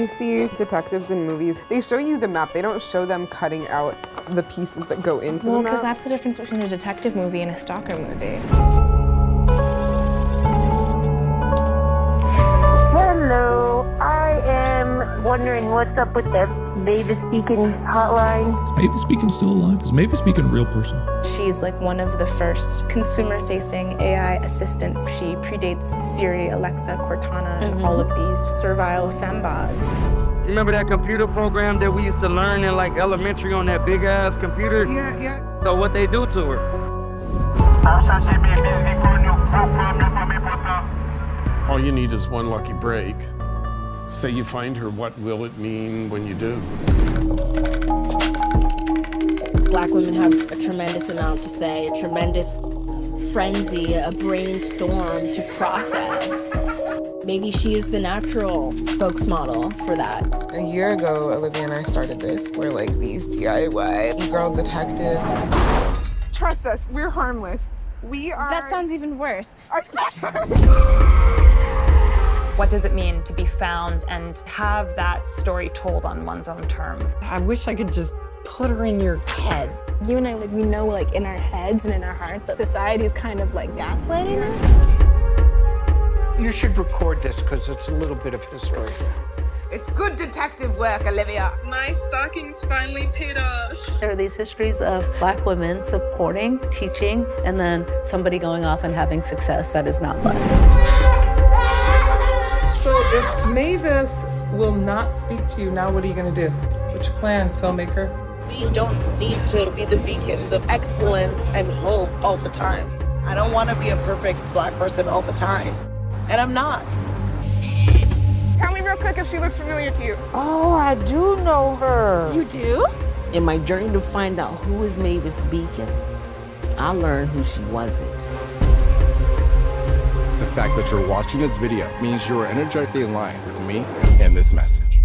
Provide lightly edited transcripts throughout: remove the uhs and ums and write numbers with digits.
you see detectives in movies, they show you the map. They don't show them cutting out the pieces that go into the map. Well, because that's the difference between a detective movie and a stalker movie. Hello, I am wondering what's up with the Mavis Beacon hotline. Is Mavis Beacon still alive? Is Mavis Beacon a real person? She's like one of the first consumer-facing AI assistants. She predates Siri, Alexa, Cortana, and all of these servile fembots. You remember that computer program that we used to learn in like elementary on that big ass computer? Yeah. So what they do to her? All you need is one lucky break. Say you find her, what will it mean when you do? Black women have a tremendous amount to say, a tremendous frenzy, a brainstorm to process. Maybe she is the natural spokesmodel for that. A year ago, Olivia and I started this. We're like these DIY e-girl detectives. Trust us, we're harmless. We are... That sounds even worse. What does it mean to be found and have that story told on one's own terms? I wish I could just put her in your head. You and I, like, we know, like, in our heads and in our hearts that society is kind of, like, gaslighting us. You should record this because it's a little bit of history. It's good detective work, Olivia. My stockings finally paid off. There are these histories of Black women supporting, teaching, and then somebody going off and having success. That is not Black. So if Mavis will not speak to you, now what are you going to do? What's your plan, filmmaker? We don't need to be the beacons of excellence and hope all the time. I don't want to be a perfect Black person all the time. And I'm not. Tell me real quick if she looks familiar to you. Oh, I do know her. You do? In my journey to find out who is Mavis Beacon, I learned who she wasn't. The fact that you're watching this video means you are energetically aligned with me and this message.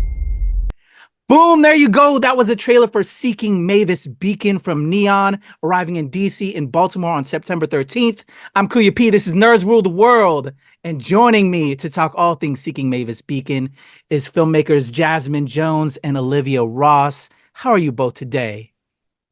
Boom, there you go. That was a trailer for Seeking Mavis Beacon from Neon, arriving in DC and Baltimore on September 13th. I'm Kuya P. This is Nerds Rule the World. And joining me to talk all things Seeking Mavis Beacon is filmmakers Jazmin Jones and Olivia Ross. How are you both today?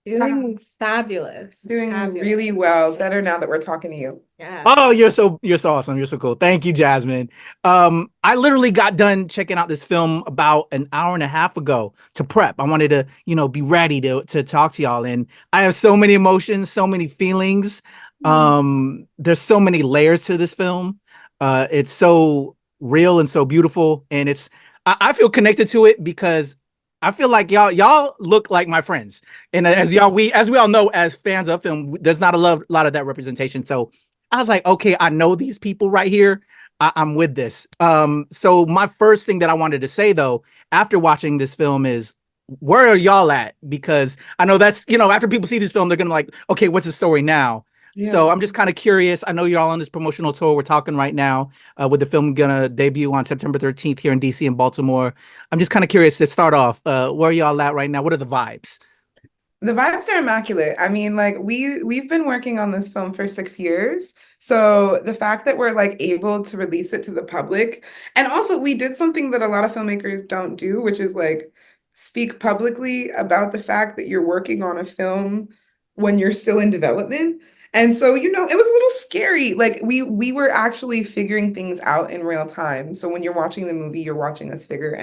Doing Fabulous. Doing really well. Better now that we're talking to you. Yeah. Oh, you're so awesome. You're so cool. Thank you, Jazmin. I literally got done checking out this film about an hour and a half ago to prep. I wanted to, be ready to talk to y'all. And I have so many emotions, so many feelings. There's so many layers to this film. It's so real and so beautiful. And I feel connected to it because I feel like y'all look like my friends. And as we all know, as fans of film, there's not a lot of that representation. So I was like, okay, I know these people right here. I'm with this. So my first thing that I wanted to say though, after watching this film is, where are y'all at? Because I know that's, after people see this film, they're going to like, okay, what's the story now? Yeah. So I'm just kind of curious. I know you're all on this promotional tour. We're talking right now with the film gonna debut on September 13th here in DC and Baltimore. I'm just kind of curious to start off. Where are y'all at right now? What are the vibes? The vibes are immaculate. I mean, like we've been working on this film for 6 years. So the fact that we're like able to release it to the public, and also we did something that a lot of filmmakers don't do, which is like speak publicly about the fact that you're working on a film when you're still in development. And so, it was a little scary. Like we were actually figuring things out in real time. So when you're watching the movie, you're watching us figure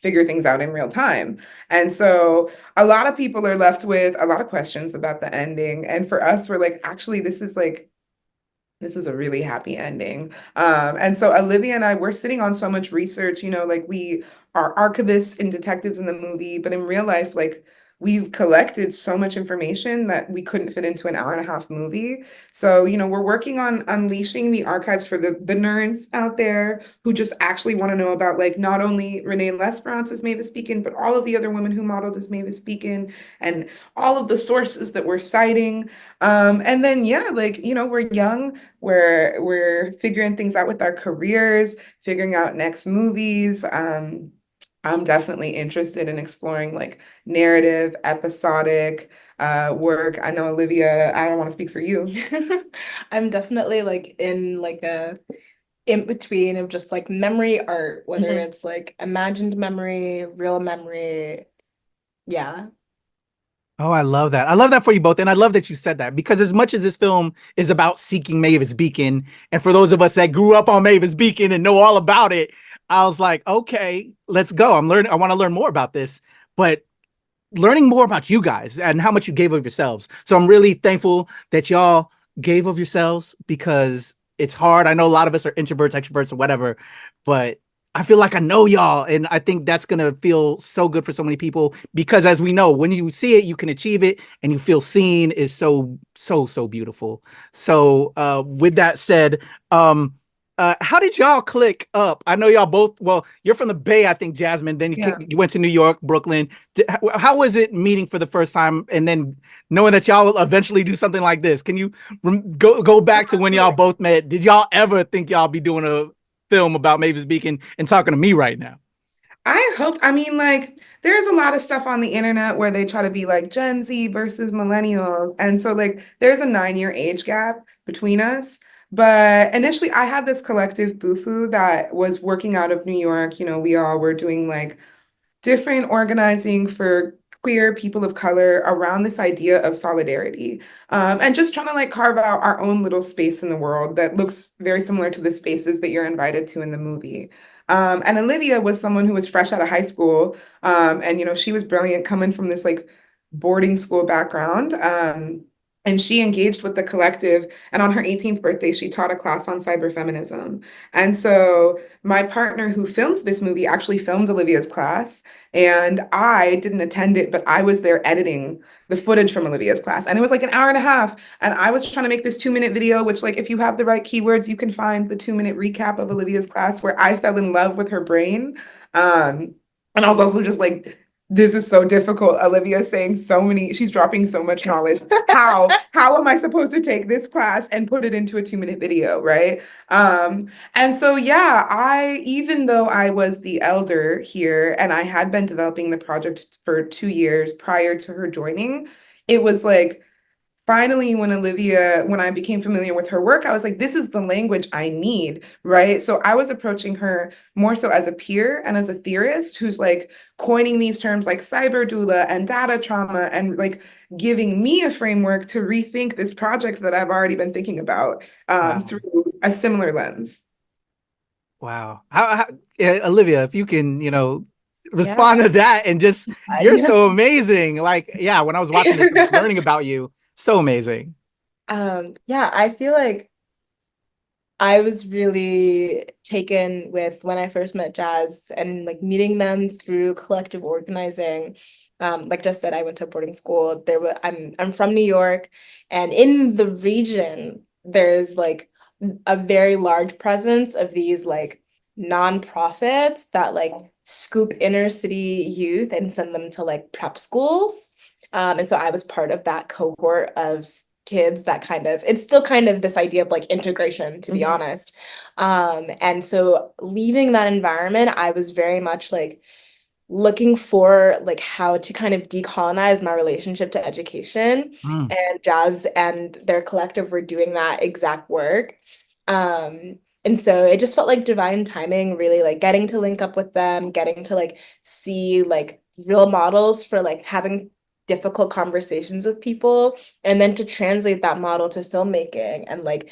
things out in real time. And so a lot of people are left with a lot of questions about the ending. And for us, we're like, actually, this is a really happy ending. And so Olivia and I, we're sitting on so much research, like we are archivists and detectives in the movie, but in real life, like we've collected so much information that we couldn't fit into an hour-and-a-half movie. So, we're working on unleashing the archives for the nerds out there who just actually want to know about, like, not only Renee Lesperance as Mavis Beacon, but all of the other women who modeled as Mavis Beacon and all of the sources that we're citing. And then, we're young. We're figuring things out with our careers, figuring out next movies. I'm definitely interested in exploring like narrative, episodic work. I know Olivia, I don't want to speak for you. I'm definitely like in like a in between of just like memory art, whether Mhm. it's like imagined memory, real memory. Yeah. Oh, I love that. I love that for you both. And I love that you said that, because as much as this film is about seeking Mavis Beacon, and for those of us that grew up on Mavis Beacon and know all about it, I was like, okay, let's go. I want to learn more about this, but learning more about you guys and how much you gave of yourselves. So I'm really thankful that y'all gave of yourselves, because it's hard. I know a lot of us are introverts, extroverts, or whatever, but I feel like I know y'all, and I think that's gonna feel so good for so many people, because as we know, when you see it, you can achieve it, and you feel seen is so beautiful. So with that said, how did y'all click up? I know y'all both, well, you're from the Bay, I think, Jazmin, then you went to New York, Brooklyn. How was it meeting for the first time, and then knowing that y'all will eventually do something like this? Can you go back to when y'all both met? Did y'all ever think y'all be doing a film about Mavis Beacon and talking to me right now? I mean, like, there's a lot of stuff on the internet where they try to be like Gen Z versus millennials. And so, like, there's a 9-year age gap between us. But initially, I had this collective Bufu that was working out of New York. You know, we all were doing like different organizing for queer people of color around this idea of solidarity, and just trying to like carve out our own little space in the world that looks very similar to the spaces that you're invited to in the movie. And Olivia was someone who was fresh out of high school, and you know, she was brilliant coming from this like boarding school background. And she engaged with the collective. And on her 18th birthday, she taught a class on cyberfeminism. And so my partner who filmed this movie actually filmed Olivia's class. And I didn't attend it, but I was there editing the footage from Olivia's class. And it was like an hour and a half. And I was trying to make this 2-minute video, which, like, if you have the right keywords, you can find the 2-minute recap of Olivia's class where I fell in love with her brain. And I was also just like, this is so difficult. Olivia's saying she's dropping so much knowledge. How am I supposed to take this class and put it into a 2-minute video, right? And so, yeah, even though I was the elder here and I had been developing the project for 2 years prior to her joining, it was like, finally, when I became familiar with her work, I was like, this is the language I need, right? So I was approaching her more so as a peer and as a theorist who's like coining these terms like cyber doula and data trauma, and like giving me a framework to rethink this project that I've already been thinking about through a similar lens. Wow. Olivia, if you can, respond to that, and just, you're so amazing. Like, yeah, when I was watching this, learning about you, so amazing. Yeah, I feel like I was really taken with when I first met Jazz and like meeting them through collective organizing. Like Jess said, I went to boarding school. I'm from New York, and in the region, there's like a very large presence of these like nonprofits that like scoop inner city youth and send them to like prep schools. And so I was part of that cohort of kids that it's still kind of this idea of like integration, to be honest. And so leaving that environment, I was very much like looking for like how to kind of decolonize my relationship to education. And Jazz and their collective were doing that exact work. And so it just felt like divine timing, really, like getting to link up with them, getting to like see like real models for like having difficult conversations with people, and then to translate that model to filmmaking and like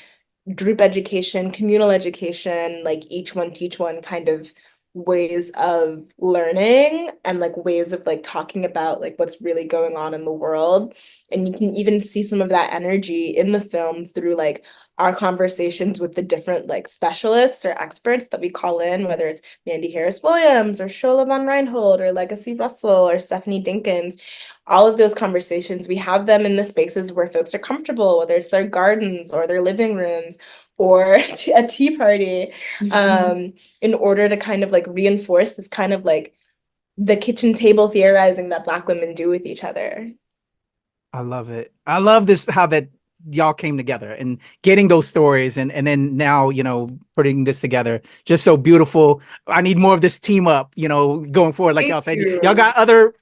group education, communal education, like each one teach one kind of ways of learning, and like ways of like talking about like what's really going on in the world. And you can even see some of that energy in the film through like our conversations with the different like specialists or experts that we call in, whether it's Mandy Harris-Williams or Shola von Reinhold or Legacy Russell or Stephanie Dinkins. All of those conversations, we have them in the spaces where folks are comfortable, whether it's their gardens or their living rooms or a tea party, in order to kind of like reinforce this kind of like the kitchen table theorizing that Black women do with each other. I love it. I love this, how that y'all came together and getting those stories, and then now, putting this together. Just so beautiful. I need more of this team up, going forward. Like y'all said, y'all got other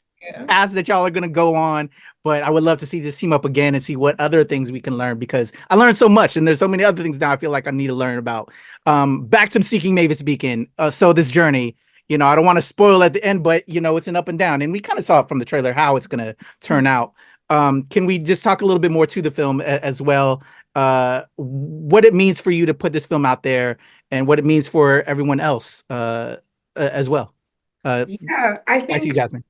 paths that y'all are going to go on, but I would love to see this team up again and see what other things we can learn, because I learned so much and there's so many other things now I feel like I need to learn about. Back to Seeking Mavis Beacon. So this journey, I don't want to spoil at the end, but it's an up and down, and we kind of saw it from the trailer how it's going to turn out. Can we just talk a little bit more to the film as well? What it means for you to put this film out there and what it means for everyone else as well. I think back to you, Jazmin.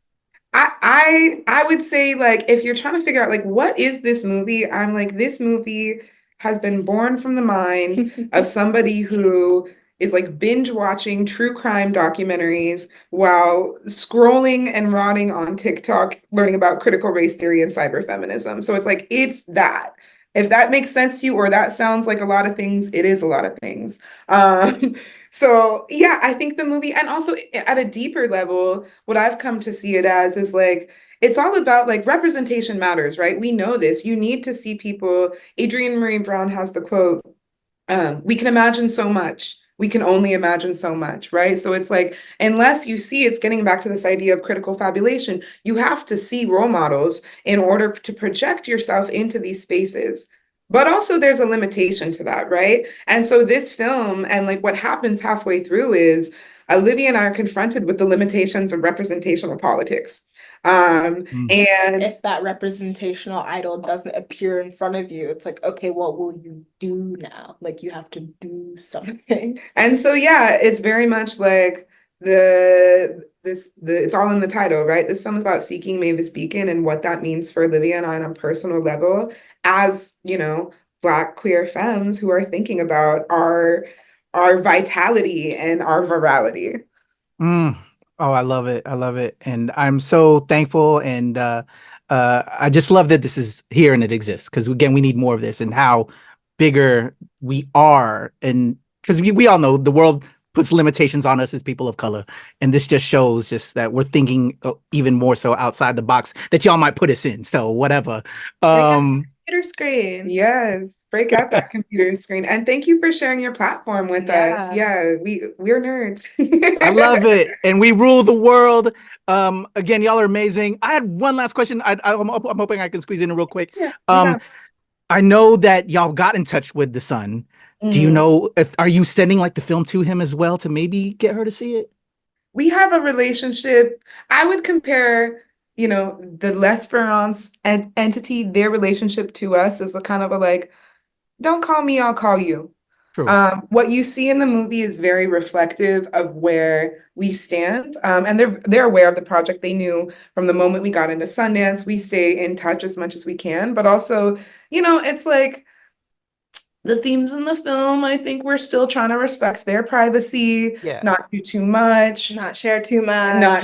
I would say, like, if you're trying to figure out, like, what is this movie? I'm like, this movie has been born from the mind of somebody who is like binge watching true crime documentaries while scrolling and rotting on TikTok, learning about critical race theory and cyberfeminism. So it's like, it's that. If that makes sense to you, or that sounds like a lot of things, it is a lot of things. So yeah, I think the movie, and also at a deeper level, what I've come to see it as is like, it's all about like representation matters, right? We know this. You need to see people. Adrienne Maree Brown has the quote, we can imagine so much. We can only imagine so much, right? So it's like, unless you see, it's getting back to this idea of critical fabulation, you have to see role models in order to project yourself into these spaces. But also there's a limitation to that, right? And so this film, and like what happens halfway through, is Olivia and I are confronted with the limitations of representational politics. And if that representational idol doesn't appear in front of you, it's like, okay, what will you do now? Like, you have to do something. And so, yeah, it's very much like it's all in the title, right? This film is about seeking Mavis Beacon and what that means for Olivia and I on a personal level as, Black queer femmes who are thinking about our vitality and our virality. Oh, I love it. I love it. And I'm so thankful. And I just love that this is here and it exists, because again, we need more of this, and how bigger we are. And because we all know the world puts limitations on us as people of color. And this just shows just that we're thinking even more so outside the box that y'all might put us in. So whatever. Computer screen. Yes, break out that computer screen. And thank you for sharing your platform with us. Yeah, we're nerds. I love it. And we rule the world. Again, y'all are amazing. I had one last question. I'm hoping I can squeeze in real quick. I know that y'all got in touch with the son. Do you know are you sending like the film to him as well to maybe get her to see it? We have a relationship. I would compare, the L'Esperance entity, their relationship to us is a kind of a like, don't call me, I'll call you. True. What you see in the movie is very reflective of where we stand. And they're aware of the project. They knew from the moment we got into Sundance, we stay in touch as much as we can. But also, it's like, the themes in the film, I think we're still trying to respect their privacy, not do too much, not share too much,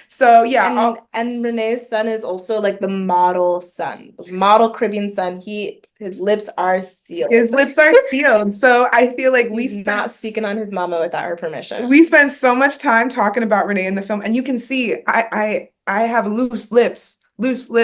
So yeah. And Renee's son is also like the model son, model Caribbean son. His lips are sealed. So I feel like he's not speaking on his mama without her permission. We spent so much time talking about Renee in the film, and you can see I have loose lips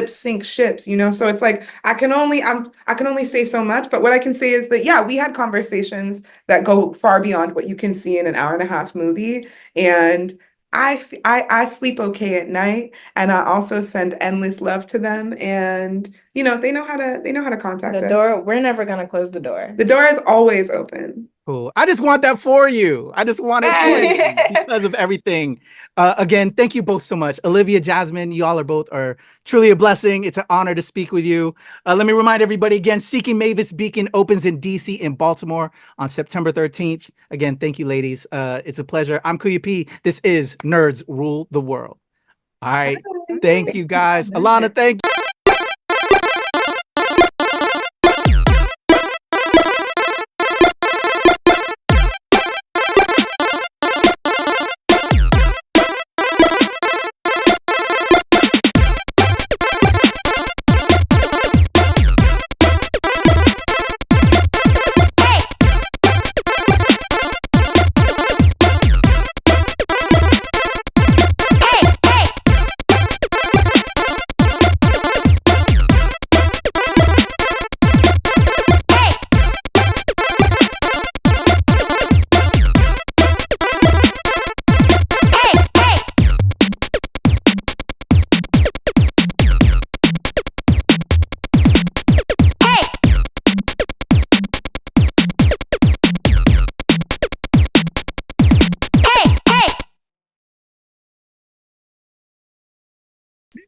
sink ships, so it's like I can only say so much, but what I can say is that we had conversations that go far beyond what you can see in an hour-and-a-half movie, and I sleep okay at night, and I also send endless love to them, and they know how to contact us. The door, we're never gonna close the door. The door is always open. Cool. I just want that for you. I just want it for you because of everything. Again, thank you both so much. Olivia, Jazmin, you all are truly a blessing. It's an honor to speak with you. Let me remind everybody again, Seeking Mavis Beacon opens in DC and Baltimore on September 13th. Again, thank you, ladies. It's a pleasure. I'm Kuya P. This is Nerds Rule the World. All right. Thank you, guys. Alana, thank you.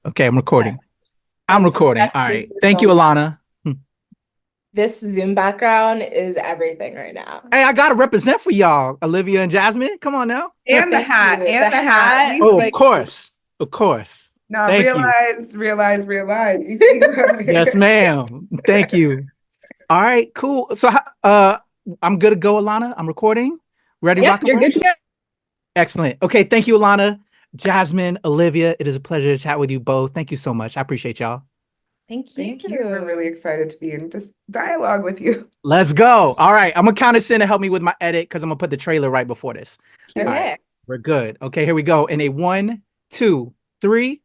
Okay, I'm recording. I'm I'm so recording. All excited right. for the Thank you, film. Alana. This Zoom background is everything right now. Hey, I gotta represent for y'all, Olivia and Jazmin. Come on now. And the Thank hat. you. And The the hat. hat. We Oh, like, of course. no, Thank you. realize. You see? Yes, ma'am. Thank you. All right, cool. So, I'm good to go, Alana. I'm recording. Ready? Yep, rock and you're roll? good to go. Excellent. Okay, thank you, Alana, Jazmin, Olivia. It is a pleasure to chat with you both. Thank you so much. I appreciate y'all. Thank you. Thank you. We're really excited to be in this dialogue with you. Let's go. All right, I'm gonna count us in and help me with my edit because I'm gonna put the trailer right before this. Okay. All right, we're good. Okay, here we go. In a 1, 2, 3.